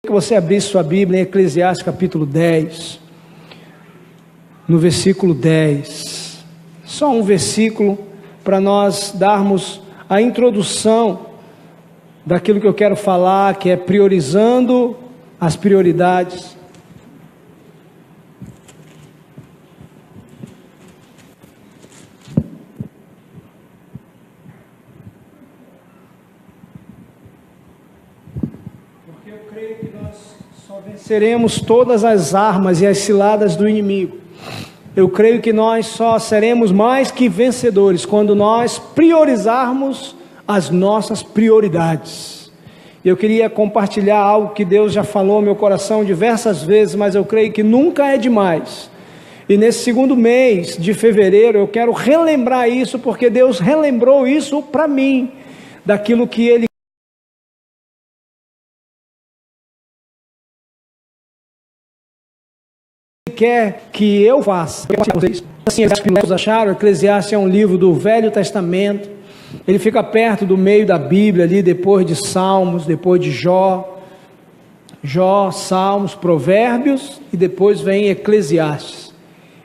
Que você abrisse sua Bíblia em Eclesiastes capítulo 10, no versículo 10. Só um versículo para nós darmos a introdução daquilo que eu quero falar, que é priorizando as prioridades. Porque eu creio que nós só venceremos todas as armas e as ciladas do inimigo. Eu creio que nós só seremos mais que vencedores quando nós priorizarmos as nossas prioridades. Eu queria compartilhar algo que Deus já falou no meu coração diversas vezes, mas eu creio que nunca é demais. E nesse segundo mês de fevereiro eu quero relembrar isso, porque Deus relembrou isso para mim, daquilo que Ele quer que eu faça. Assim, as pilotos acharam, Eclesiastes é um livro do Velho Testamento. Ele fica perto do meio da Bíblia ali, depois de Salmos, depois de Jó, Salmos, Provérbios, e depois vem Eclesiastes.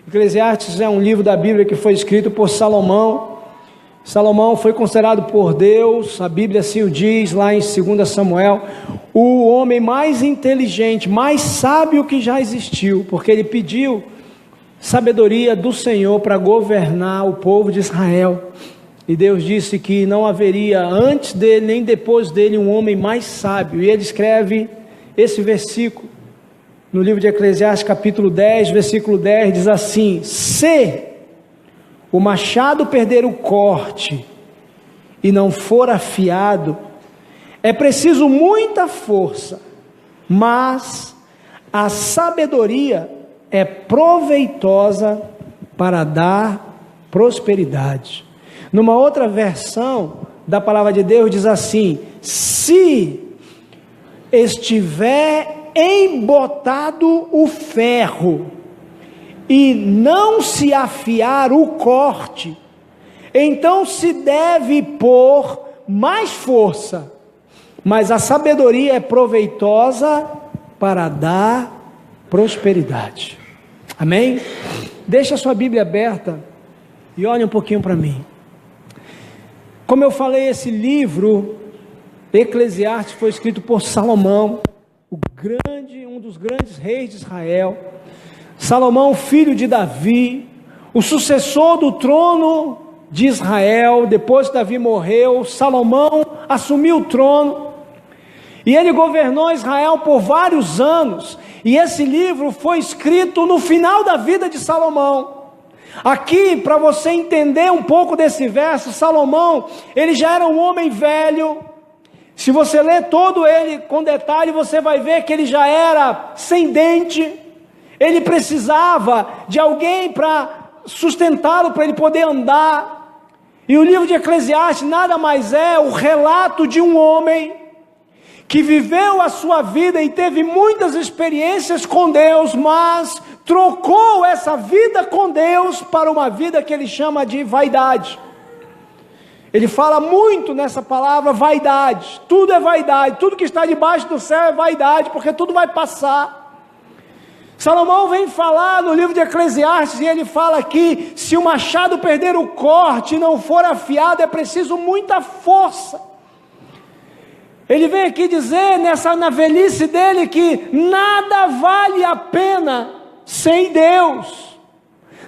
Eclesiastes é um livro da Bíblia que foi escrito por Salomão. Salomão foi considerado por Deus, a Bíblia assim o diz lá em 2 Samuel, o homem mais inteligente, mais sábio que já existiu, porque ele pediu sabedoria do Senhor para governar o povo de Israel. E Deus disse que não haveria antes dele nem depois dele um homem mais sábio. E ele escreve esse versículo no livro de Eclesiastes capítulo 10, versículo 10, diz assim: se o machado perder o corte e não for afiado, é preciso muita força, mas a sabedoria é proveitosa para dar prosperidade. Numa outra versão da palavra de Deus diz assim: se estiver embotado o ferro e não se afiar o corte, então se deve pôr mais força, mas a sabedoria é proveitosa para dar prosperidade. Amém? Deixa a sua Bíblia aberta e olhe um pouquinho para mim. Como eu falei, esse livro, Eclesiastes, foi escrito por Salomão, um dos grandes reis de Israel. Salomão, filho de Davi, o sucessor do trono de Israel. Depois que Davi morreu, Salomão assumiu o trono, e ele governou Israel por vários anos, e esse livro foi escrito no final da vida de Salomão. Aqui, para você entender um pouco desse verso, Salomão, ele já era um homem velho. Se você ler todo ele com detalhe, você vai ver que ele já era sem dente. Ele precisava de alguém para sustentá-lo, para ele poder andar. E o livro de Eclesiastes nada mais é o relato de um homem que viveu a sua vida e teve muitas experiências com Deus, mas trocou essa vida com Deus para uma vida que ele chama de vaidade. Ele fala muito nessa palavra vaidade. Tudo é vaidade, tudo que está debaixo do céu é vaidade, porque tudo vai passar. Salomão vem falar no livro de Eclesiastes, e ele fala aqui: se o machado perder o corte e não for afiado, é preciso muita força. Ele vem aqui dizer, na velhice dele, que nada vale a pena sem Deus.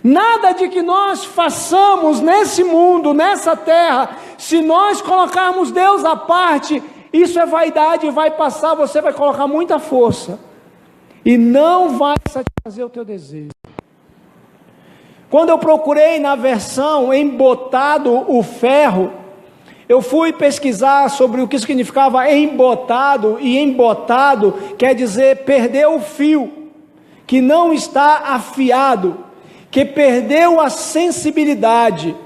Nada de que nós façamos nesse mundo, nessa terra, se nós colocarmos Deus à parte, isso é vaidade e vai passar. Você vai colocar muita força e não vai satisfazer o teu desejo. Quando eu procurei na versão embotado o ferro, eu fui pesquisar sobre o que significava embotado, e embotado quer dizer perder o fio, que não está afiado, que perdeu a sensibilidade.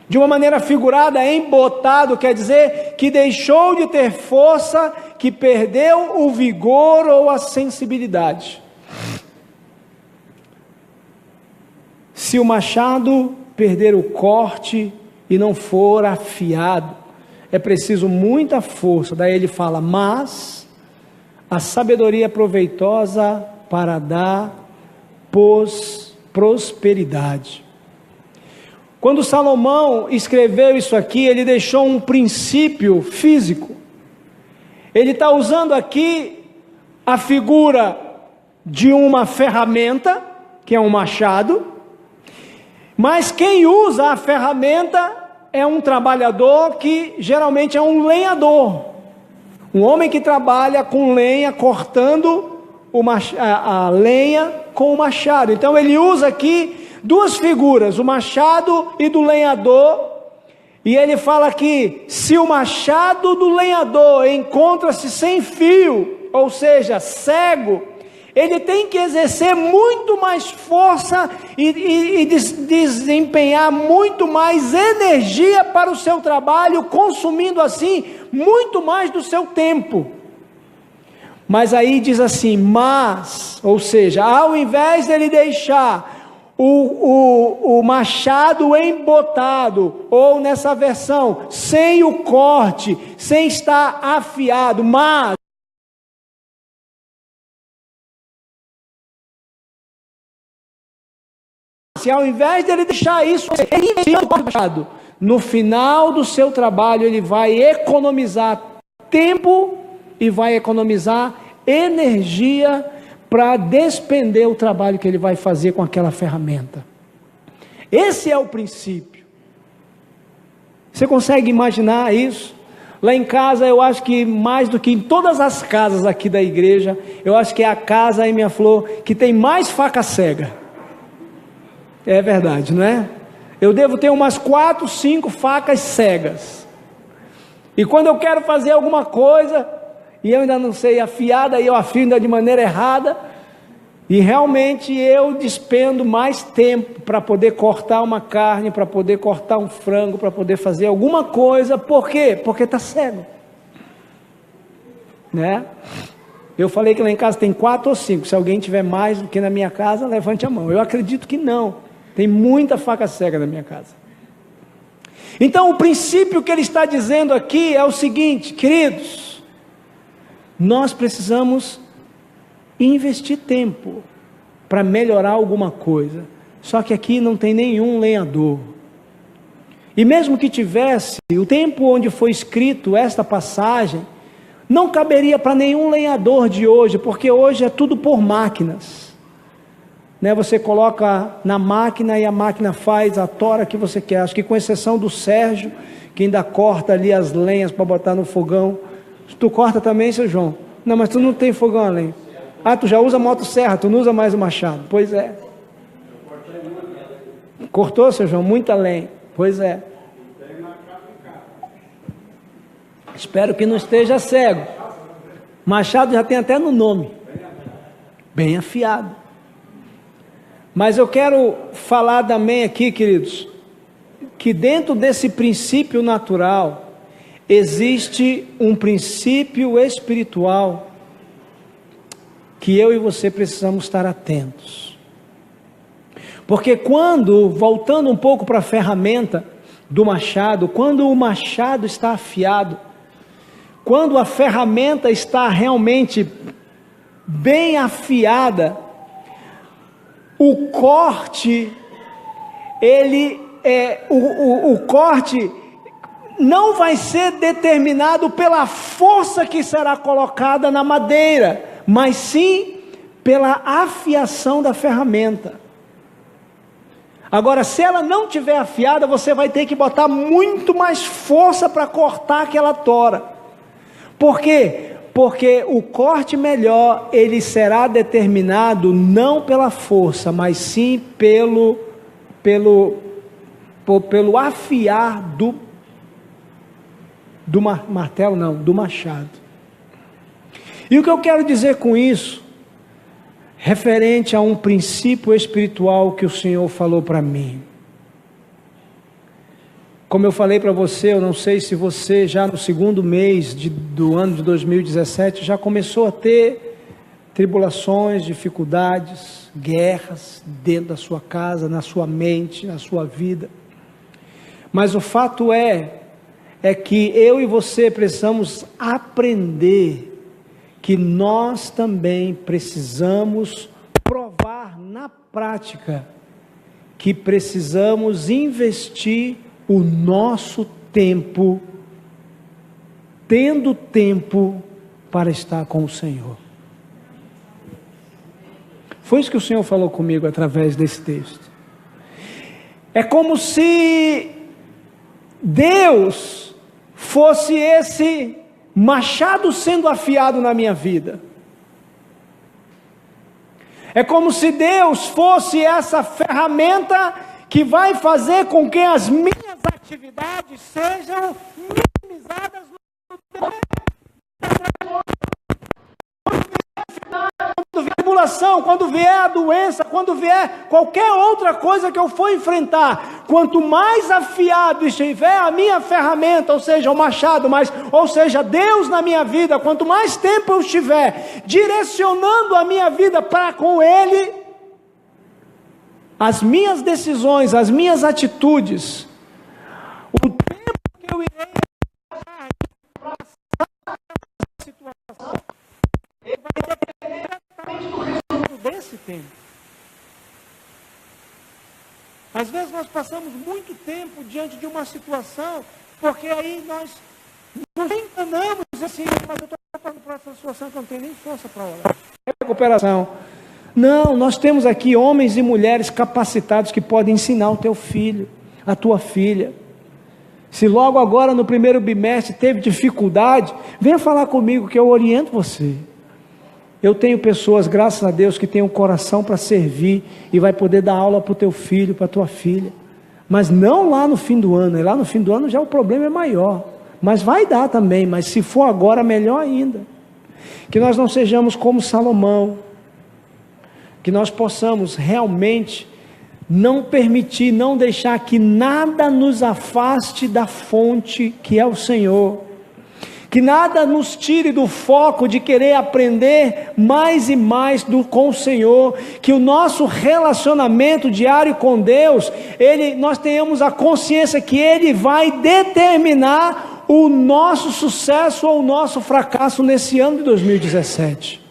De uma maneira figurada, embotado quer dizer que deixou de ter força, que perdeu o vigor ou a sensibilidade. Se o machado perder o corte e não for afiado, é preciso muita força. Daí ele fala: mas a sabedoria proveitosa para dar prosperidade. Quando Salomão escreveu isso aqui, ele deixou um princípio físico. Ele está usando aqui a figura de uma ferramenta, que é um machado, mas quem usa a ferramenta é um trabalhador que geralmente é um lenhador, um homem que trabalha com lenha, cortando a lenha com o machado. Então ele usa aqui duas figuras, o machado e do lenhador, e ele fala que se o machado do lenhador encontra-se sem fio, ou seja, cego, ele tem que exercer muito mais força e desempenhar muito mais energia para o seu trabalho, consumindo assim muito mais do seu tempo. Mas aí diz assim, ou seja, ao invés dele deixar o machado embotado, ou nessa versão, sem o corte, sem estar afiado, mas se ao invés dele deixar isso, no final do seu trabalho, ele vai economizar tempo e vai economizar energia para despender o trabalho que ele vai fazer com aquela ferramenta. Esse é o princípio. Você consegue imaginar isso? Lá em casa, eu acho que mais do que em todas as casas aqui da igreja, eu acho que é a casa aí, minha flor, que tem mais faca cega. É verdade, não é? Eu devo ter umas 4, 5 facas cegas. E quando eu quero fazer alguma coisa, e eu ainda não sei afiar, daí eu afio ainda de maneira errada, e realmente eu despendo mais tempo para poder cortar uma carne, para poder cortar um frango, para poder fazer alguma coisa. Por quê? Porque está cego, né? Eu falei que lá em casa tem 4 ou 5, se alguém tiver mais do que na minha casa, levante a mão. Eu acredito que não. Tem muita faca cega na minha casa. Então o princípio que ele está dizendo aqui é o seguinte, queridos, nós precisamos investir tempo para melhorar alguma coisa. Só que aqui não tem nenhum lenhador. E mesmo que tivesse, o tempo onde foi escrito esta passagem, não caberia para nenhum lenhador de hoje, porque hoje é tudo por máquinas. Você coloca na máquina e a máquina faz a tora que você quer. Acho que com exceção do Sérgio, que ainda corta ali as lenhas para botar no fogão. Tu corta também, seu João? Não, mas tu não tem fogão a lenha. Ah, tu já usa motosserra, tu não usa mais o machado. Pois é. Cortou, seu João? Muita lenha. Pois é. Espero que não esteja cego. Machado já tem até no nome. Bem afiado. Mas eu quero falar também aqui, queridos, que dentro desse princípio natural, existe um princípio espiritual, que eu e você precisamos estar atentos. Porque voltando um pouco para a ferramenta do machado, quando o machado está afiado, quando a ferramenta está realmente bem afiada, o corte, o corte não vai ser determinado pela força que será colocada na madeira, mas sim pela afiação da ferramenta. Agora, se ela não tiver afiada, você vai ter que botar muito mais força para cortar aquela tora. Por quê? Porque o corte melhor, ele será determinado não pela força, mas sim pelo afiar do martelo, não, do machado. E o que eu quero dizer com isso, referente a um princípio espiritual que o Senhor falou para mim. Como eu falei para você, eu não sei se você já no segundo mês do ano de 2017 já começou a ter tribulações, dificuldades, guerras dentro da sua casa, na sua mente, na sua vida. Mas o fato é que eu e você precisamos aprender que nós também precisamos provar na prática que precisamos investir o nosso tempo, tendo tempo para estar com o Senhor. Foi isso que o Senhor falou comigo através desse texto. É como se Deus fosse esse machado sendo afiado na minha vida. É como se Deus fosse essa ferramenta que vai fazer com que as minhas atividades sejam minimizadas no tempo. Quando vier a tribulação, quando vier a doença, quando vier qualquer outra coisa que eu for enfrentar, quanto mais afiado estiver a minha ferramenta, ou seja, o machado, ou seja, Deus na minha vida, quanto mais tempo eu estiver direcionando a minha vida para com Ele, as minhas decisões, as minhas atitudes, o tempo que eu irei passar para passar essa situação, ele vai depender exatamente do resultado desse tempo. Às vezes nós passamos muito tempo diante de uma situação, porque aí nós nos enganamos assim, mas eu estou passando por essa situação que eu não tenho nem força para orar. Recuperação. Não, nós temos aqui homens e mulheres capacitados que podem ensinar o teu filho, a tua filha. Se logo agora no primeiro bimestre teve dificuldade, venha falar comigo que eu oriento você. Eu tenho pessoas, graças a Deus, que têm um coração para servir e vai poder dar aula para o teu filho, para a tua filha. Mas não lá no fim do ano. Lá no fim do ano já o problema é maior. Mas vai dar também, mas se for agora, melhor ainda. Que nós não sejamos como Salomão. Que nós possamos realmente não permitir, não deixar que nada nos afaste da fonte que é o Senhor. Que nada nos tire do foco de querer aprender mais e mais com o Senhor, que o nosso relacionamento diário com Deus, nós tenhamos a consciência que Ele vai determinar o nosso sucesso ou o nosso fracasso nesse ano de 2017.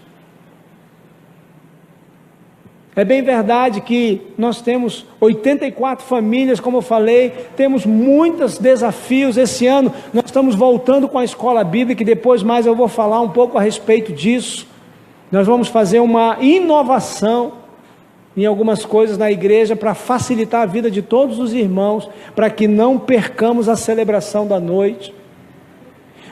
É bem verdade que nós temos 84 famílias, como eu falei, temos muitos desafios esse ano. Nós estamos voltando com a escola bíblica, e depois mais eu vou falar um pouco a respeito disso. Nós vamos fazer uma inovação em algumas coisas na igreja para facilitar a vida de todos os irmãos, para que não percamos a celebração da noite.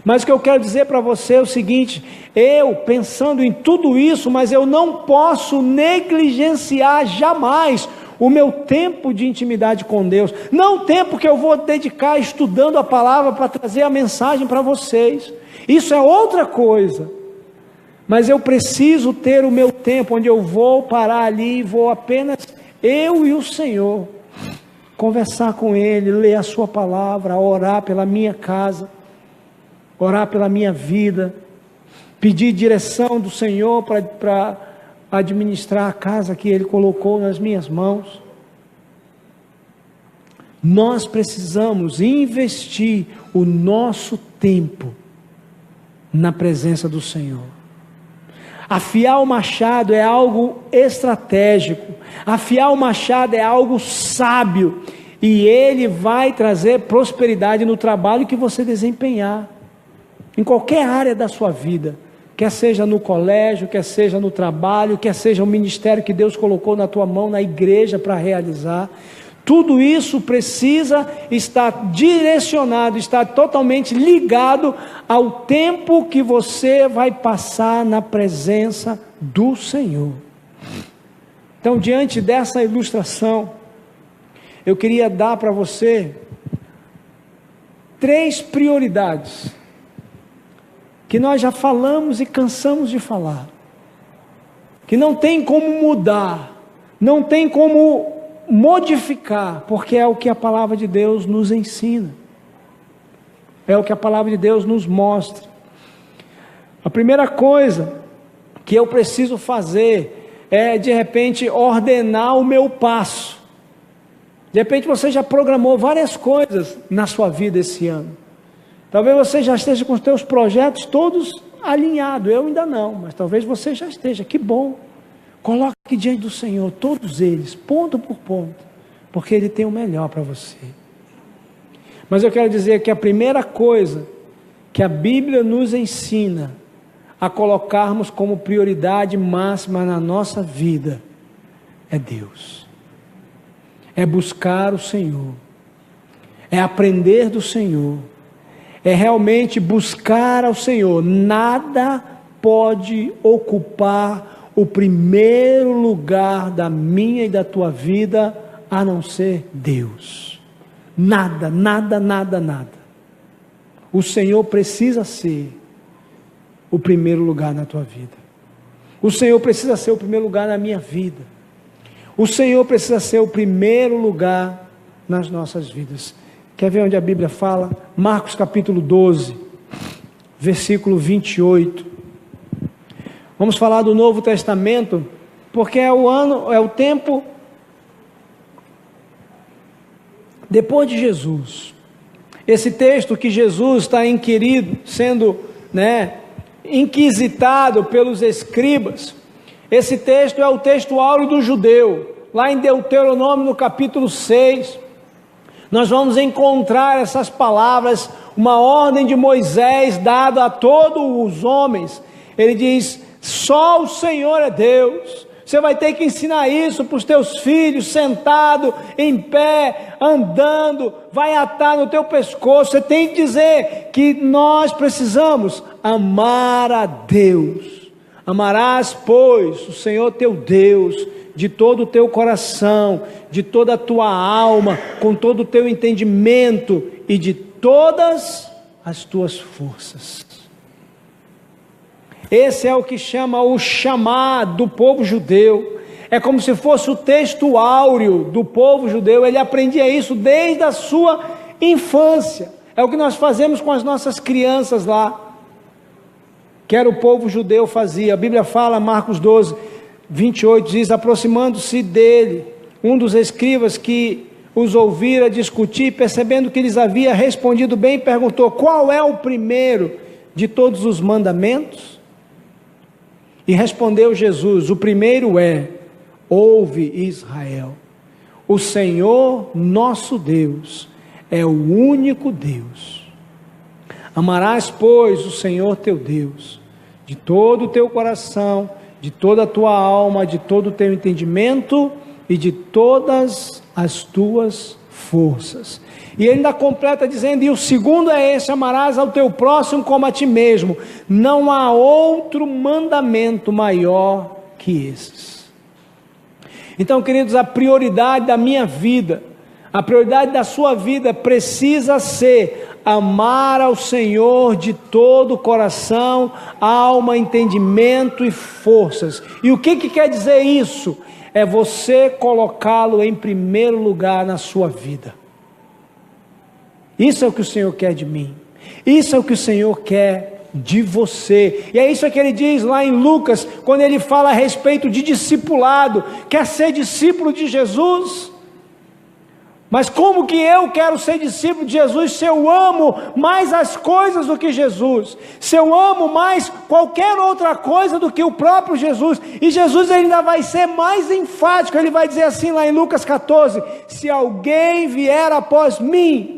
Mas o que eu quero dizer para você é o seguinte: eu pensando em tudo isso, mas eu não posso negligenciar jamais o meu tempo de intimidade com Deus, não o tempo que eu vou dedicar estudando a palavra para trazer a mensagem para vocês, isso é outra coisa, mas eu preciso ter o meu tempo, onde eu vou parar ali e vou apenas eu e o Senhor, conversar com Ele, ler a sua palavra, orar pela minha casa, orar pela minha vida, pedir direção do Senhor para administrar a casa que Ele colocou nas minhas mãos. Nós precisamos investir o nosso tempo na presença do Senhor. Afiar o machado é algo estratégico, afiar o machado é algo sábio, e ele vai trazer prosperidade no trabalho que você desempenhar. Em qualquer área da sua vida, quer seja no colégio, quer seja no trabalho, quer seja o ministério que Deus colocou na tua mão, na igreja para realizar, tudo isso precisa estar direcionado, estar totalmente ligado ao tempo que você vai passar na presença do Senhor. Então, diante dessa ilustração, eu queria dar para você 3 prioridades que nós já falamos e cansamos de falar, que não tem como mudar, não tem como modificar, porque é o que a palavra de Deus nos ensina, é o que a palavra de Deus nos mostra. A primeira coisa que eu preciso fazer é, de repente, ordenar o meu passo. De repente você já programou várias coisas na sua vida esse ano. Talvez você já esteja com os teus projetos todos alinhado, eu ainda não, mas talvez você já esteja, que bom. Coloque diante do Senhor todos eles, ponto por ponto, porque Ele tem o melhor para você. Mas eu quero dizer que a primeira coisa que a Bíblia nos ensina a colocarmos como prioridade máxima na nossa vida é Deus, é buscar o Senhor, é aprender do Senhor, é realmente buscar ao Senhor. Nada pode ocupar o primeiro lugar da minha e da tua vida a não ser Deus. Nada, nada, nada, nada. O Senhor precisa ser o primeiro lugar na tua vida. O Senhor precisa ser o primeiro lugar na minha vida. O Senhor precisa ser o primeiro lugar nas nossas vidas. Quer ver onde a Bíblia fala? Marcos capítulo 12, versículo 28. Vamos falar do Novo Testamento, porque é o tempo depois de Jesus. Esse texto que Jesus está inquirido, sendo, inquisitado pelos escribas. Esse texto é o texto áureo do judeu. Lá em Deuteronômio, no capítulo 6, nós vamos encontrar essas palavras, uma ordem de Moisés dada a todos os homens. Ele diz: só o Senhor é Deus. Você vai ter que ensinar isso para os teus filhos, sentado, em pé, andando, vai atar no teu pescoço. Você tem que dizer que nós precisamos amar a Deus. Amarás, pois, o Senhor teu Deus, de todo o teu coração, de toda a tua alma, com todo o teu entendimento e de todas as tuas forças. Esse é o que chama o chamado do povo judeu. É como se fosse o texto áureo do povo judeu. Ele aprendia isso desde a sua infância. É o que nós fazemos com as nossas crianças lá, que era o povo judeu fazia. A Bíblia fala, Marcos 12, 28, diz: aproximando-se dele, um dos escribas que os ouvira discutir, percebendo que lhes havia respondido bem, perguntou: qual é o primeiro de todos os mandamentos? E respondeu Jesus: o primeiro é: ouve, Israel, o Senhor nosso Deus é o único Deus. Amarás, pois, o Senhor teu Deus de todo o teu coração, de toda a tua alma, de todo o teu entendimento e de todas as tuas forças. E ele ainda completa dizendo: e o segundo é esse: amarás ao teu próximo como a ti mesmo. Não há outro mandamento maior que esses. Então, queridos, a prioridade da minha vida, a prioridade da sua vida precisa ser amar ao Senhor de todo o coração, alma, entendimento e forças. E o que quer dizer isso? É você colocá-lo em primeiro lugar na sua vida. Isso é o que o Senhor quer de mim. Isso é o que o Senhor quer de você. E é isso que ele diz lá em Lucas, quando ele fala a respeito de discipulado. Quer ser discípulo de Jesus? Mas como que eu quero ser discípulo de Jesus se eu amo mais as coisas do que Jesus? Se eu amo mais qualquer outra coisa do que o próprio Jesus? E Jesus ainda vai ser mais enfático. Ele vai dizer assim lá em Lucas 14: se alguém vier após mim,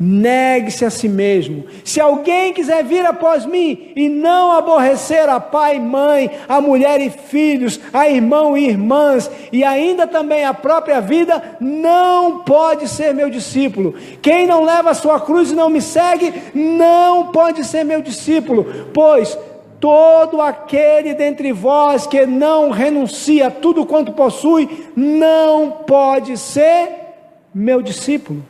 negue-se a si mesmo. Se alguém quiser vir após mim e não aborrecer a pai e mãe, a mulher e filhos, a irmão e irmãs, e ainda também a própria vida, não pode ser meu discípulo. Quem não leva a sua cruz e não me segue, não pode ser meu discípulo. Pois todo aquele dentre vós que não renuncia a tudo quanto possui, não pode ser meu discípulo.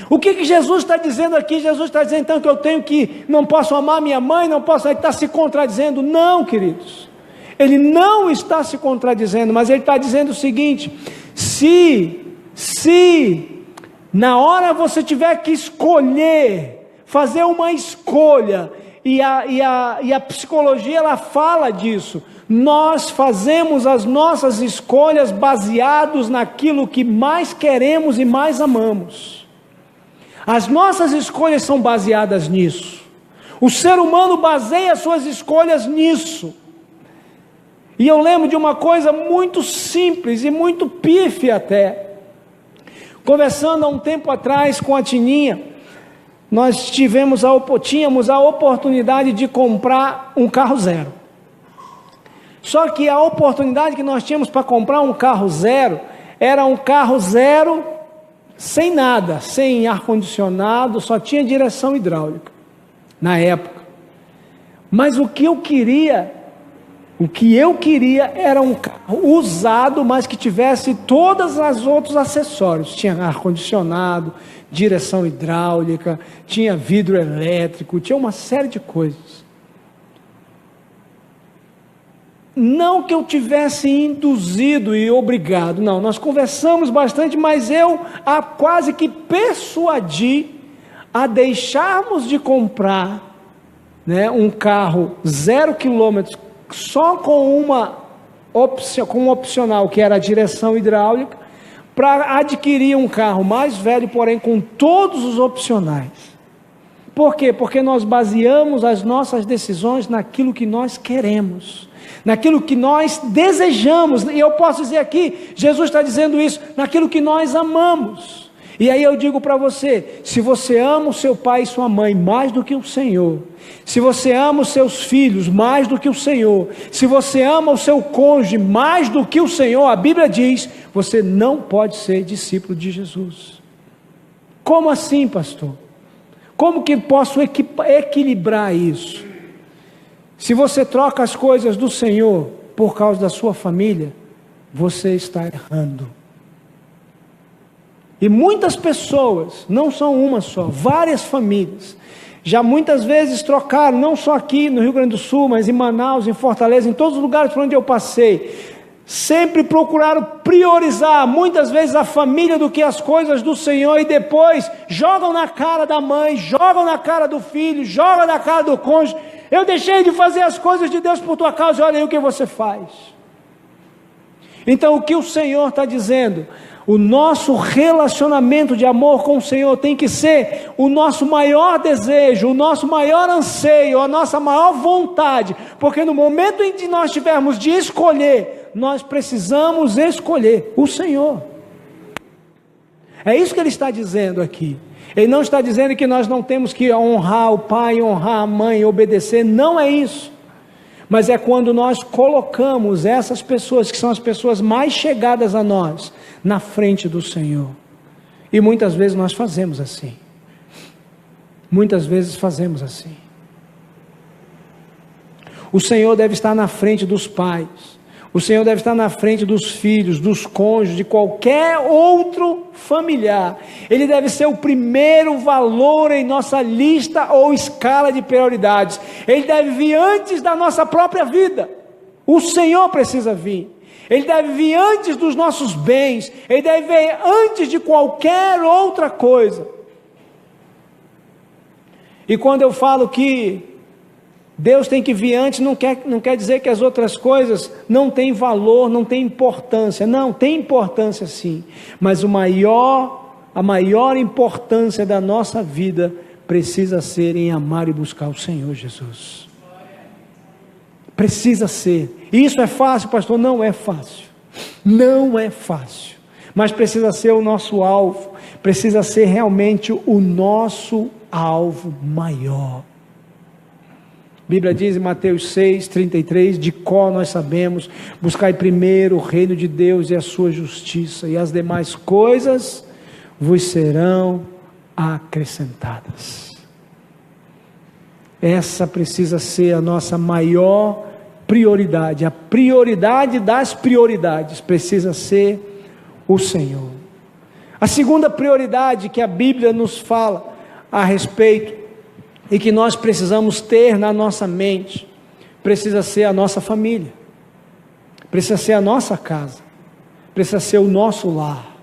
O que Jesus está dizendo aqui? Jesus está dizendo então que não posso amar minha mãe, não posso, ele está se contradizendo? Não, queridos, ele não está se contradizendo, mas ele está dizendo o seguinte: se na hora você tiver que escolher, fazer uma escolha, e a psicologia ela fala disso, nós fazemos as nossas escolhas baseados naquilo que mais queremos e mais amamos. As nossas escolhas são baseadas nisso. O ser humano baseia suas escolhas nisso. E eu lembro de uma coisa muito simples e muito pífia até. Conversando há um tempo atrás com a Tininha, nós tínhamos a oportunidade de comprar um carro zero. Só que a oportunidade que nós tínhamos para comprar um carro zero, era um carro zero, sem nada, sem ar-condicionado, só tinha direção hidráulica, na época. Mas o que eu queria era um carro usado, mas que tivesse todos os outros acessórios. Tinha ar-condicionado, direção hidráulica, tinha vidro elétrico, tinha uma série de coisas. Não que eu tivesse induzido e obrigado, não, nós conversamos bastante, mas eu a quase que persuadi a deixarmos de comprar, né, um carro 0 quilômetros, só com um opcional, que era a direção hidráulica, para adquirir um carro mais velho, porém com todos os opcionais. Por quê? Porque nós baseamos as nossas decisões naquilo que nós queremos, naquilo que nós desejamos, e eu posso dizer aqui, Jesus está dizendo isso, naquilo que nós amamos. E aí eu digo para você, se você ama o seu pai e sua mãe mais do que o Senhor, se você ama os seus filhos mais do que o Senhor, se você ama o seu cônjuge mais do que o Senhor, a Bíblia diz, você não pode ser discípulo de Jesus. Como assim, pastor? Como que posso equilibrar isso? Se você troca as coisas do Senhor por causa da sua família, você está errando. E muitas pessoas, não são uma só, várias famílias, já muitas vezes trocaram, não só aqui no Rio Grande do Sul, mas em Manaus, em Fortaleza, em todos os lugares por onde eu passei, sempre procuraram priorizar, muitas vezes a família do que as coisas do Senhor, e depois jogam na cara da mãe, jogam na cara do filho, jogam na cara do cônjuge, eu deixei de fazer as coisas de Deus por tua causa, olha aí o que você faz. Então o que o Senhor está dizendo? O nosso relacionamento de amor com o Senhor tem que ser o nosso maior desejo, o nosso maior anseio, a nossa maior vontade, porque no momento em que nós tivermos de escolher, nós precisamos escolher o Senhor. É isso que ele está dizendo aqui. Ele não está dizendo que nós não temos que honrar o pai, honrar a mãe, obedecer, não é isso. Mas é quando nós colocamos essas pessoas, que são as pessoas mais chegadas a nós, na frente do Senhor. E muitas vezes nós fazemos assim. Muitas vezes fazemos assim. O Senhor deve estar na frente dos pais. O Senhor deve estar na frente dos filhos, dos cônjuges, de qualquer outro familiar. Ele deve ser o primeiro valor em nossa lista ou escala de prioridades. Ele deve vir antes da nossa própria vida. O Senhor precisa vir. Ele deve vir antes dos nossos bens. Ele deve vir antes de qualquer outra coisa. E quando eu falo que Deus tem que vir antes, não quer dizer que as outras coisas não têm valor, não têm importância. Não, tem importância sim. Mas a maior importância da nossa vida precisa ser em amar e buscar o Senhor Jesus. Precisa ser. Isso é fácil, pastor? Não é fácil. Não é fácil. Mas precisa ser o nosso alvo. Precisa ser realmente o nosso alvo maior. A Bíblia diz em Mateus 6:33, de cor nós sabemos, buscai primeiro o reino de Deus e a sua justiça, e as demais coisas vos serão acrescentadas. Essa precisa ser a nossa maior prioridade, a prioridade das prioridades precisa ser o Senhor. A segunda prioridade que a Bíblia nos fala a respeito, e que nós precisamos ter na nossa mente, precisa ser a nossa família, precisa ser a nossa casa, precisa ser o nosso lar.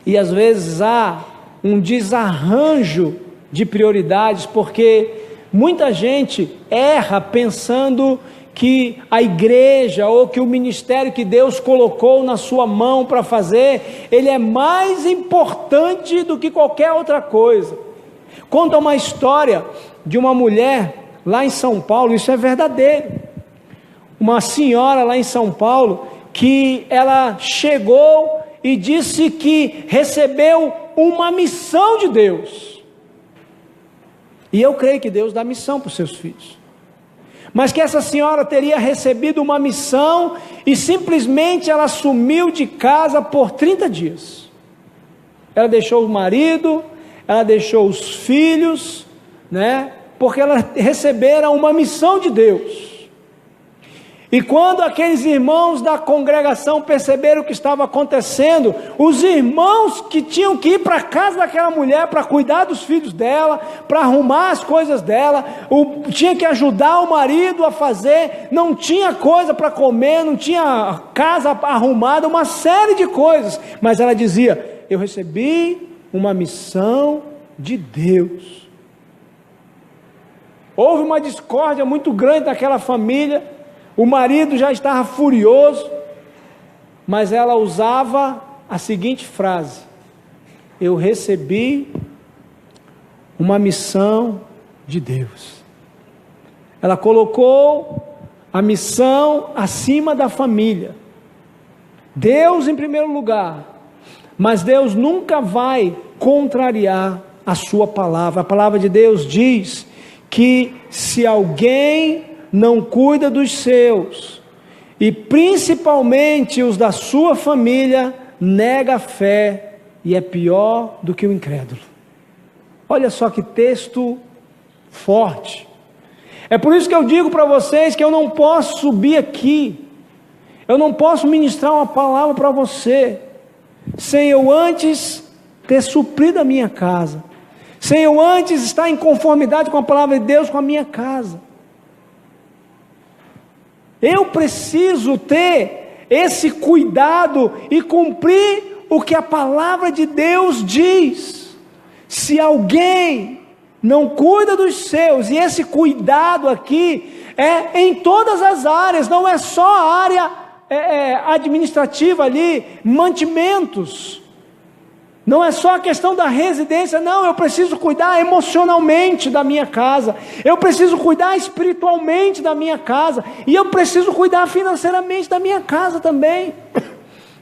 E às vezes há um desarranjo de prioridades, porque muita gente erra pensando que a igreja ou que o ministério que Deus colocou na sua mão para fazer, ele é mais importante do que qualquer outra coisa. Conta uma história de uma mulher lá em São Paulo, isso é verdadeiro. Uma senhora lá em São Paulo, que ela chegou e disse que recebeu uma missão de Deus. E eu creio que Deus dá missão para os seus filhos. Mas que essa senhora teria recebido uma missão e simplesmente ela sumiu de casa por 30 dias. Ela deixou o marido, ela deixou os filhos, né? Porque ela recebera uma missão de Deus. E quando aqueles irmãos da congregação perceberam o que estava acontecendo, os irmãos que tinham que ir para a casa daquela mulher para cuidar dos filhos dela, para arrumar as coisas dela, tinha que ajudar o marido a fazer, não tinha coisa para comer, não tinha casa arrumada, uma série de coisas, mas ela dizia: eu recebi uma missão de Deus. Houve uma discórdia muito grande naquela família. O marido já estava furioso, mas ela usava a seguinte frase: eu recebi uma missão de Deus. Ela colocou a missão acima da família. Deus em primeiro lugar, mas Deus nunca vai contrariar a sua palavra. A palavra de Deus diz que se alguém não cuida dos seus, e principalmente os da sua família, nega a fé e é pior do que o incrédulo. Olha só que texto forte. É por isso que eu digo para vocês que eu não posso subir aqui, eu não posso ministrar uma palavra para você, sem eu antes ter suprido a minha casa, sem eu antes estar em conformidade com a palavra de Deus, com a minha casa. Eu preciso ter esse cuidado e cumprir o que a palavra de Deus diz. Se alguém não cuida dos seus, e esse cuidado aqui é em todas as áreas, não é só a área administrativa ali, mantimentos, não é só a questão da residência, não, eu preciso cuidar emocionalmente da minha casa, eu preciso cuidar espiritualmente da minha casa, e eu preciso cuidar financeiramente da minha casa também.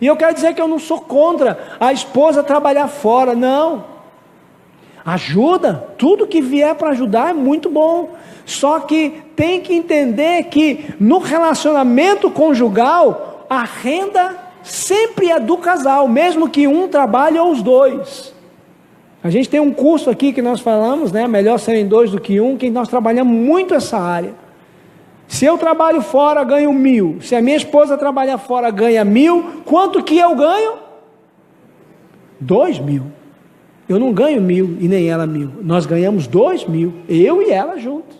E eu quero dizer que eu não sou contra a esposa trabalhar fora, não, ajuda, tudo que vier para ajudar é muito bom, só que tem que entender que no relacionamento conjugal, a renda sempre é do casal, mesmo que um trabalhe ou os dois. A gente tem um curso aqui que nós falamos, né? Melhor serem dois do que um, que nós trabalhamos muito essa área. Se eu trabalho fora, ganho 1.000. Se a minha esposa trabalhar fora, ganha 1.000. Quanto que eu ganho? 2.000. Eu não ganho 1.000 e nem ela 1.000. Nós ganhamos 2.000, eu e ela juntos.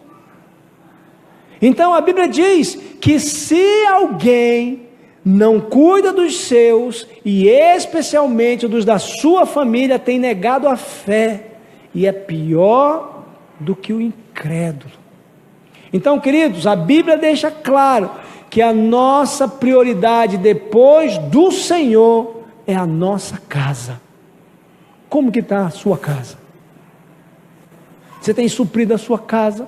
Então a Bíblia diz que se alguém não cuida dos seus, e especialmente dos da sua família, tem negado a fé, e é pior do que o incrédulo. Então, queridos, a Bíblia deixa claro que a nossa prioridade depois do Senhor é a nossa casa. Como que está a sua casa? Você tem suprido a sua casa?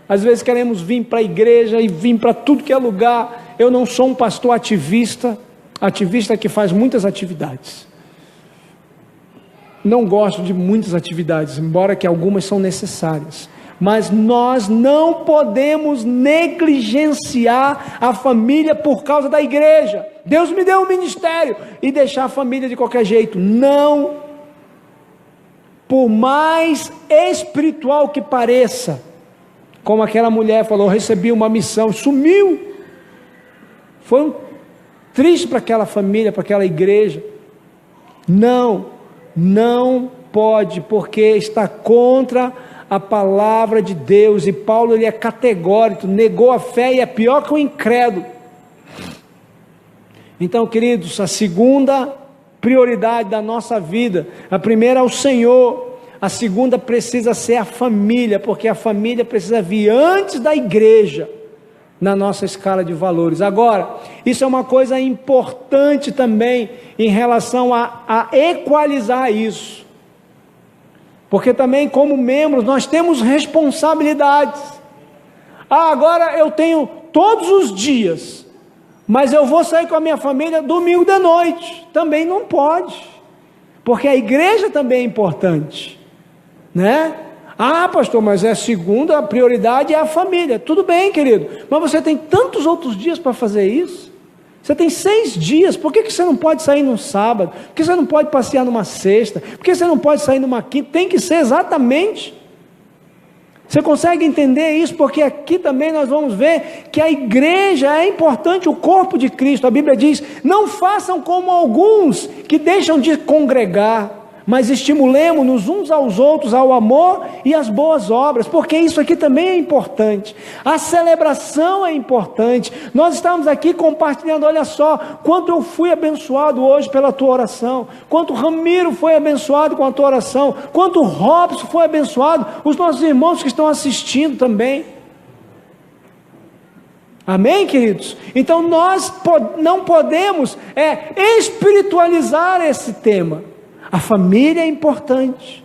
Às vezes queremos vir para a igreja e vir para tudo que é lugar. Eu não sou um pastor ativista que faz muitas atividades. Não gosto de muitas atividades, embora que algumas são necessárias. Mas nós não podemos negligenciar a família por causa da igreja. Deus me deu um ministério e deixar a família de qualquer jeito. Não. Por mais espiritual que pareça, como aquela mulher falou, recebi uma missão, sumiu. Foi triste para aquela família, para aquela igreja. Não pode, porque está contra a palavra de Deus. E Paulo, ele é categórico, negou a fé e é pior que o incrédulo. Então, queridos, a segunda prioridade da nossa vida, a primeira é o Senhor, a segunda precisa ser a família, porque a família precisa vir antes da igreja, na nossa escala de valores. Agora, isso é uma coisa importante também, em relação a equalizar isso, porque também como membros nós temos responsabilidades. Agora eu tenho todos os dias, mas eu vou sair com a minha família domingo de noite, também não pode, porque a igreja também é importante, né? Pastor, mas a segunda prioridade é a família. Tudo bem, querido, mas você tem tantos outros dias para fazer isso. Você tem 6 dias, por que você não pode sair num sábado? Por que você não pode passear numa sexta? Por que você não pode sair numa quinta? Tem que ser exatamente. Você consegue entender isso? Porque aqui também nós vamos ver que a igreja é importante, o corpo de Cristo. A Bíblia diz, não façam como alguns que deixam de congregar, mas estimulemos-nos uns aos outros ao amor e às boas obras, porque isso aqui também é importante. A celebração é importante. Nós estamos aqui compartilhando, olha só, quanto eu fui abençoado hoje pela tua oração, quanto Ramiro foi abençoado com a tua oração, quanto Robson foi abençoado, os nossos irmãos que estão assistindo também. Amém, queridos? Então nós não podemos espiritualizar esse tema. A família é importante,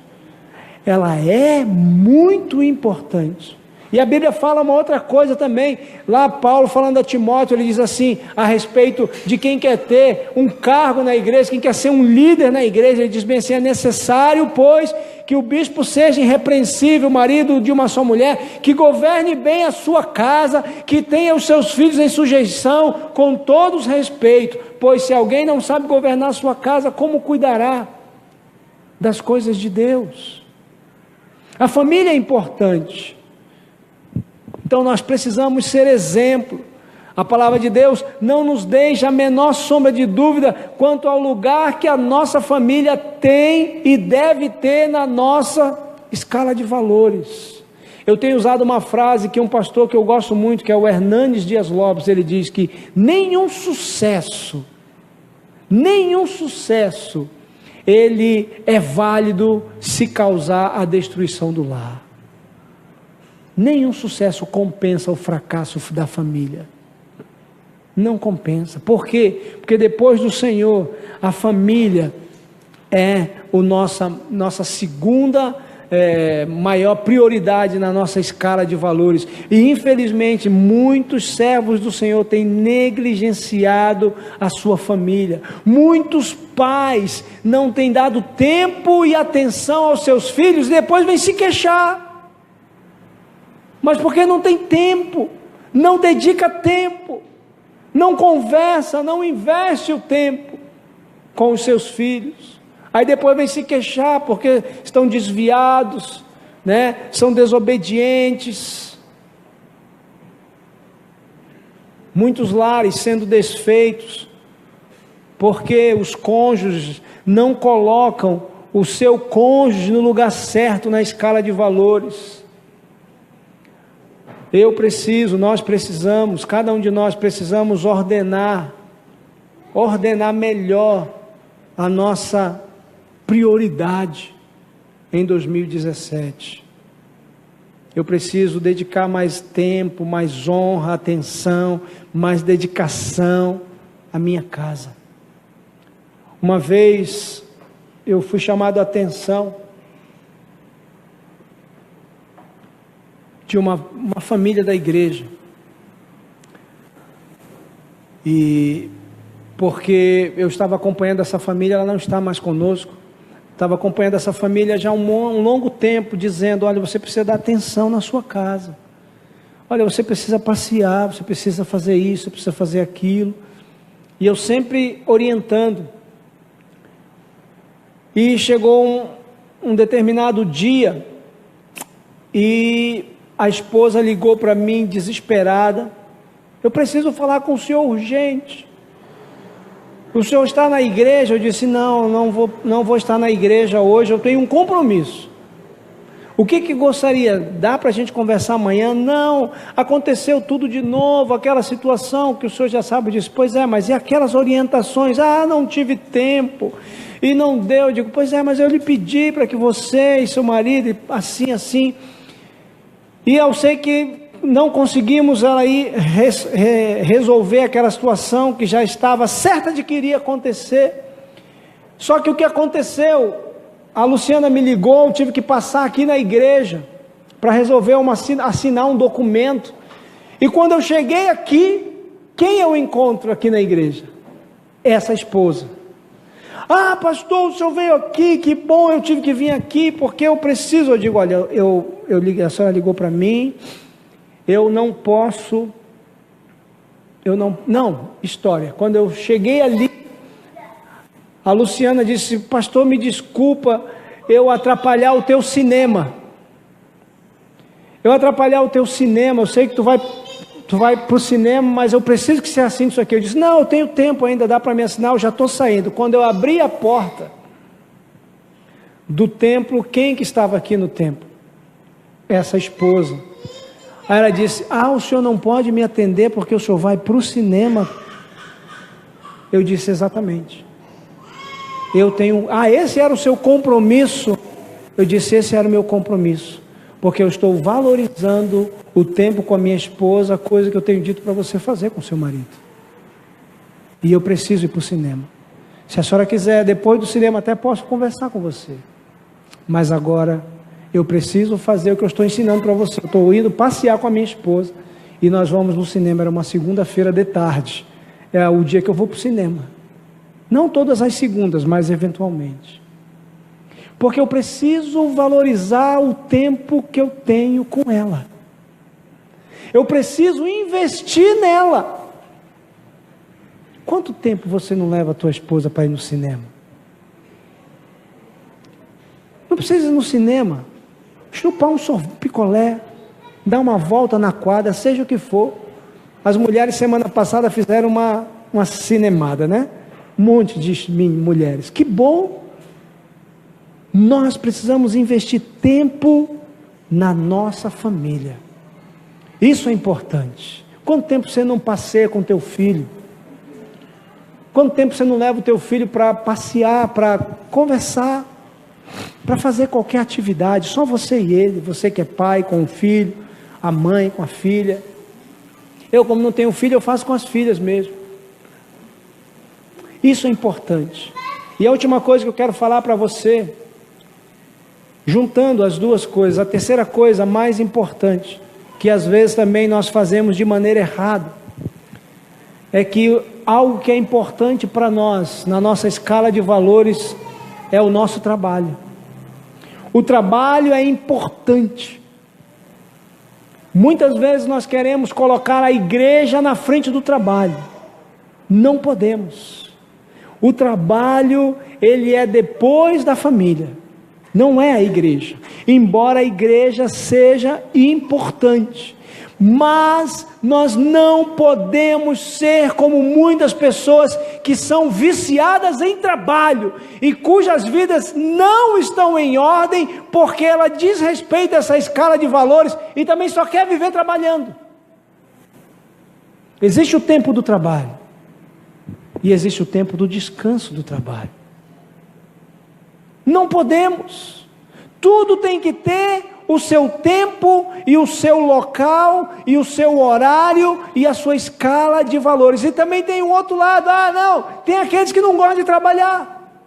ela é muito importante. E a Bíblia fala uma outra coisa também, lá Paulo falando a Timóteo, ele diz assim, a respeito de quem quer ter um cargo na igreja, quem quer ser um líder na igreja, ele diz bem assim, é necessário, pois, que o bispo seja irrepreensível, marido de uma só mulher, que governe bem a sua casa, que tenha os seus filhos em sujeição, com todos respeito, pois se alguém não sabe governar a sua casa, como cuidará das coisas de Deus? A família é importante, então nós precisamos ser exemplo. A palavra de Deus não nos deixa a menor sombra de dúvida quanto ao lugar que a nossa família tem e deve ter na nossa escala de valores. Eu tenho usado uma frase que um pastor que eu gosto muito, que é o Hernandes Dias Lopes, ele diz que nenhum sucesso ele é válido se causar a destruição do lar. Nenhum sucesso compensa o fracasso da família. Não compensa. Por quê? Porque depois do Senhor, a família é nossa segunda maior prioridade na nossa escala de valores. E infelizmente muitos servos do Senhor têm negligenciado a sua família. Muitos pais não têm dado tempo e atenção aos seus filhos e depois vêm se queixar. Mas porque não tem tempo, não dedica tempo, não conversa, não investe o tempo com os seus filhos. Aí depois vem se queixar porque estão desviados, né? São desobedientes. Muitos lares sendo desfeitos porque os cônjuges não colocam o seu cônjuge no lugar certo na escala de valores. Nós precisamos, cada um de nós precisamos ordenar melhor a nossa prioridade em 2017. Eu preciso dedicar mais tempo, mais honra, atenção, mais dedicação à minha casa. Uma vez eu fui chamado a atenção de uma família da igreja, e porque eu estava acompanhando essa família, ela não está mais conosco, estava acompanhando essa família já há um longo tempo, dizendo, olha, você precisa dar atenção na sua casa, olha, você precisa passear, você precisa fazer isso, você precisa fazer aquilo, e eu sempre orientando. E chegou um determinado dia, e a esposa ligou para mim desesperada, eu preciso falar com o senhor urgente, o senhor está na igreja? Eu disse, não vou estar na igreja hoje, eu tenho um compromisso. O que gostaria? Dá para a gente conversar amanhã? Não, aconteceu tudo de novo, aquela situação que o senhor já sabe disso. Pois é, mas e aquelas orientações? Não tive tempo, e não deu. Eu digo, pois é, mas eu lhe pedi para que você e seu marido, assim, e eu sei que não conseguimos aí resolver aquela situação que já estava certa de que iria acontecer. Só que o que aconteceu a Luciana me ligou, eu tive que passar aqui na igreja para resolver assinar um documento. E quando eu cheguei aqui, quem eu encontro aqui na igreja? Essa esposa. Ah, pastor, o senhor veio aqui, que bom, eu tive que vir aqui, porque eu preciso. Eu digo, olha, a senhora ligou para mim, eu não posso, história. Quando eu cheguei ali, a Luciana disse, pastor, me desculpa, eu atrapalhar o teu cinema. Eu sei que tu vai para o cinema, mas eu preciso que você assine isso aqui. Eu disse, não, eu tenho tempo ainda, dá para me assinar, eu já estou saindo. Quando eu abri a porta do templo, quem que estava aqui no templo? Essa esposa. Aí ela disse, o senhor não pode me atender porque o senhor vai para o cinema. Eu disse, exatamente. Esse era o seu compromisso? Eu disse, esse era o meu compromisso. Porque eu estou valorizando o tempo com a minha esposa, coisa que eu tenho dito para você fazer com seu marido. E eu preciso ir para o cinema. Se a senhora quiser, depois do cinema até posso conversar com você. Mas agora eu preciso fazer o que eu estou ensinando para você. Eu estou indo passear com a minha esposa e nós vamos no cinema. Era uma segunda-feira de tarde. É o dia que eu vou para o cinema. Não todas as segundas, mas eventualmente. Porque eu preciso valorizar o tempo que eu tenho com ela. Eu preciso investir nela. Quanto tempo você não leva a tua esposa para ir no cinema? Não precisa ir no cinema. Chupar um picolé, dar uma volta na quadra, seja o que for. As mulheres semana passada fizeram uma cinemada, né? Um monte de mulheres. Que bom! Nós precisamos investir tempo na nossa família. Isso é importante. Quanto tempo você não passeia com teu filho? Quanto tempo você não leva o teu filho para passear, para conversar, para fazer qualquer atividade? Só você e ele, você que é pai com o filho, a mãe com a filha. Eu, como não tenho filho, eu faço com as filhas mesmo. Isso é importante. E a última coisa que eu quero falar para você, juntando as duas coisas, a terceira coisa mais importante, que às vezes também nós fazemos de maneira errada, é que algo que é importante para nós, na nossa escala de valores, é o nosso trabalho. O trabalho é importante. Muitas vezes nós queremos colocar a igreja na frente do trabalho. Não podemos. O trabalho, ele é depois da família. Não é a igreja, embora a igreja seja importante, mas nós não podemos ser como muitas pessoas que são viciadas em trabalho e cujas vidas não estão em ordem porque ela desrespeita essa escala de valores e também só quer viver trabalhando. Existe o tempo do trabalho e existe o tempo do descanso do trabalho. Não podemos. Tudo tem que ter o seu tempo e o seu local e o seu horário e a sua escala de valores. E também tem o outro lado. Não, tem aqueles que não gostam de trabalhar.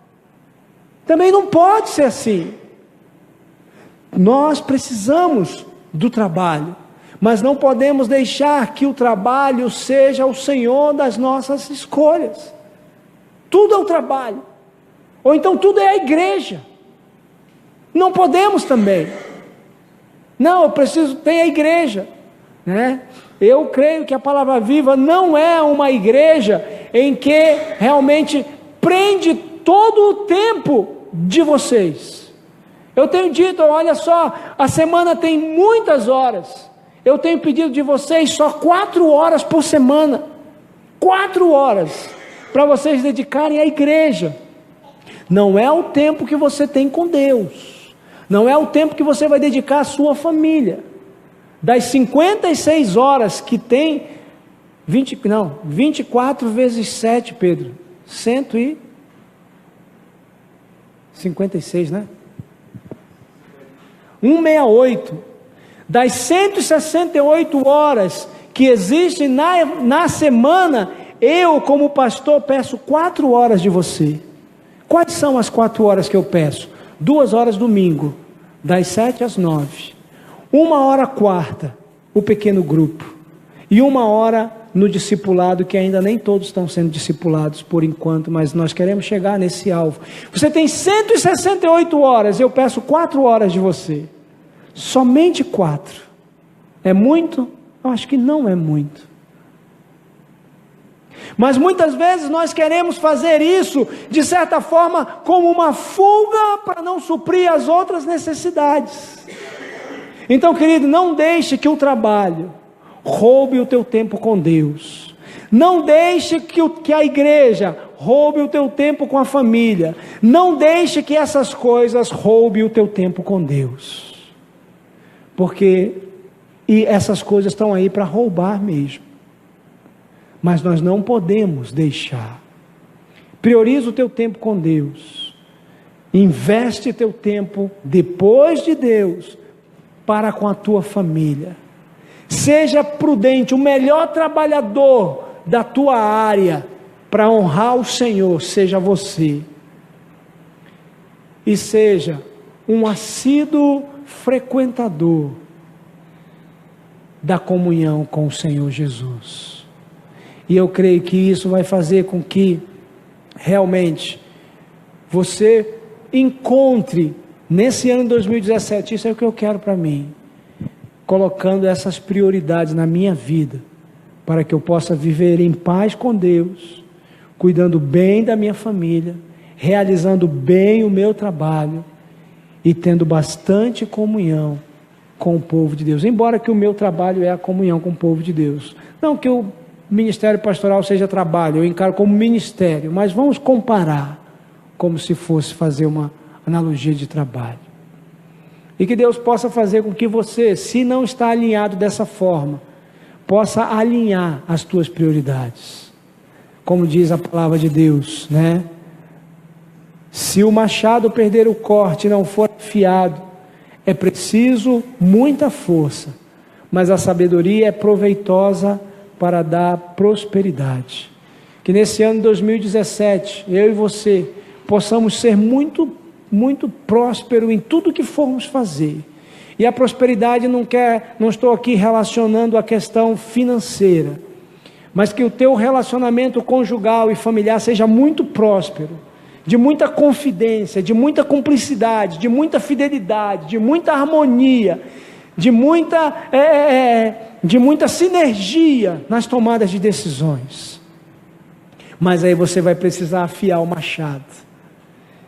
Também não pode ser assim. Nós precisamos do trabalho, mas não podemos deixar que o trabalho seja o senhor das nossas escolhas. Tudo é o trabalho. Ou então tudo é a igreja. Não podemos também. Não, eu preciso ter a igreja, né? Eu creio que a Palavra Viva não é uma igreja em que realmente prende todo o tempo de vocês. Eu tenho dito, olha só, a semana tem muitas horas. Eu tenho pedido de vocês só 4 horas por semana. 4 horas para vocês dedicarem à igreja. Não é o tempo que você tem com Deus, não é o tempo que você vai dedicar à sua família. Das 56 horas que tem, 24 vezes 7, Pedro, 156, né? 168, das 168 horas que existem na semana, eu como pastor peço 4 horas de você. Quais são as 4 horas que eu peço? 2 horas domingo, das 7 às 9, 1 hora quarta, o pequeno grupo, e 1 hora no discipulado, que ainda nem todos estão sendo discipulados por enquanto, mas nós queremos chegar nesse alvo. Você tem 168 horas, eu peço 4 horas de você, somente 4, é muito? Eu acho que não é muito, mas muitas vezes nós queremos fazer isso, de certa forma, como uma fuga, para não suprir as outras necessidades. Então, querido, não deixe que o trabalho roube o teu tempo com Deus, não deixe que a igreja roube o teu tempo com a família, não deixe que essas coisas roubem o teu tempo com Deus, porque essas coisas estão aí para roubar mesmo, mas nós não podemos deixar. Prioriza o teu tempo com Deus, investe teu tempo depois de Deus, para com a tua família. Seja prudente, o melhor trabalhador da tua área para honrar o Senhor seja você, e seja um assíduo frequentador da comunhão com o Senhor Jesus. E eu creio que isso vai fazer com que realmente você encontre nesse ano de 2017, isso é o que eu quero para mim, colocando essas prioridades na minha vida, para que eu possa viver em paz com Deus, cuidando bem da minha família, realizando bem o meu trabalho e tendo bastante comunhão com o povo de Deus, embora que o meu trabalho é a comunhão com o povo de Deus, não que o ministério pastoral seja trabalho, eu encaro como ministério, mas vamos comparar, como se fosse fazer uma analogia de trabalho. E que Deus possa fazer com que você, se não está alinhado dessa forma, possa alinhar as tuas prioridades. Como diz a palavra de Deus, né? Se o machado perder o corte e não for afiado, é preciso muita força, mas a sabedoria é proveitosa para dar prosperidade. Que nesse ano de 2017, eu e você, possamos ser muito próspero em tudo que formos fazer. E a prosperidade não estou aqui relacionando a questão financeira, mas que o teu relacionamento conjugal e familiar seja muito próspero, de muita confidência, de muita cumplicidade, de muita fidelidade, de muita harmonia, de muita sinergia nas tomadas de decisões. Mas aí você vai precisar afiar o machado,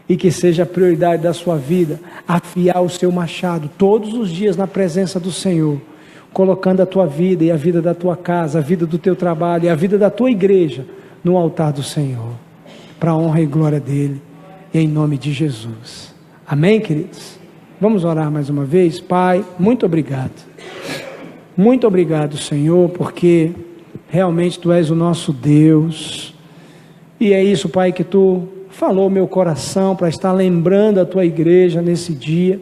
e que seja a prioridade da sua vida, afiar o seu machado todos os dias na presença do Senhor, colocando a tua vida e a vida da tua casa, a vida do teu trabalho e a vida da tua igreja no altar do Senhor, para a honra e glória dele, em nome de Jesus. Amém, queridos? Vamos orar mais uma vez. Pai, muito obrigado, Senhor, porque realmente tu és o nosso Deus, e é isso, Pai, que tu falou meu coração para estar lembrando a tua igreja nesse dia,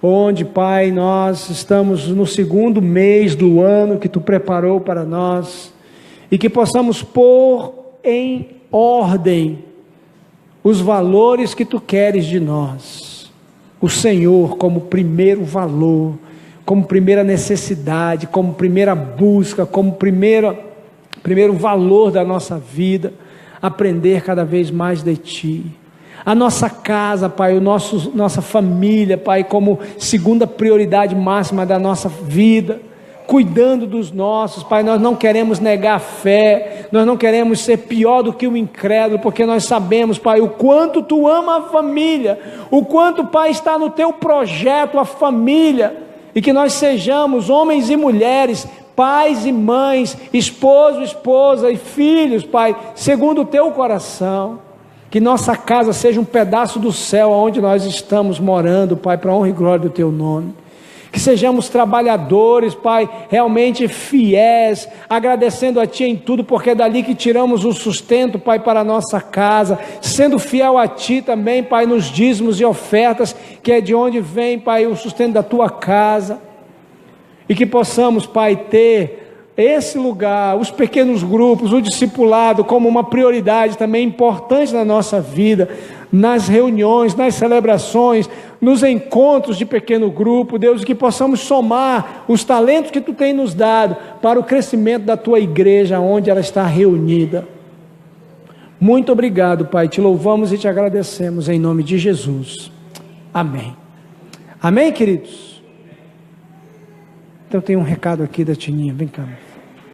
onde, Pai, nós estamos no 2º mês do ano que tu preparou para nós, e que possamos pôr em ordem os valores que tu queres de nós, o Senhor como primeiro valor, como primeira necessidade, como primeira busca, como primeiro valor da nossa vida, aprender cada vez mais de Ti. A nossa casa, Pai, nossa família, Pai, como segunda prioridade máxima da nossa vida, cuidando dos nossos, Pai. Nós não queremos negar a fé, nós não queremos ser pior do que o incrédulo, porque nós sabemos, Pai, o quanto Tu ama a família, o quanto, Pai, está no Teu projeto a família, e que nós sejamos homens e mulheres, pais e mães, esposo, esposa e filhos, Pai, segundo o Teu coração, que nossa casa seja um pedaço do céu, onde nós estamos morando, Pai, para a honra e glória do Teu nome, que sejamos trabalhadores, Pai, realmente fiéis, agradecendo a Ti em tudo, porque é dali que tiramos o sustento, Pai, para a nossa casa, sendo fiel a Ti também, Pai, nos dízimos e ofertas, que é de onde vem, Pai, o sustento da Tua casa, e que possamos, Pai, ter esse lugar, os pequenos grupos, o discipulado como uma prioridade também importante na nossa vida, nas reuniões, nas celebrações, nos encontros de pequeno grupo, Deus, que possamos somar os talentos que Tu tem nos dado para o crescimento da Tua igreja, onde ela está reunida. Muito obrigado, Pai, Te louvamos e Te agradecemos em nome de Jesus, amém. Amém, queridos? Então tem um recado aqui da Tininha, vem cá.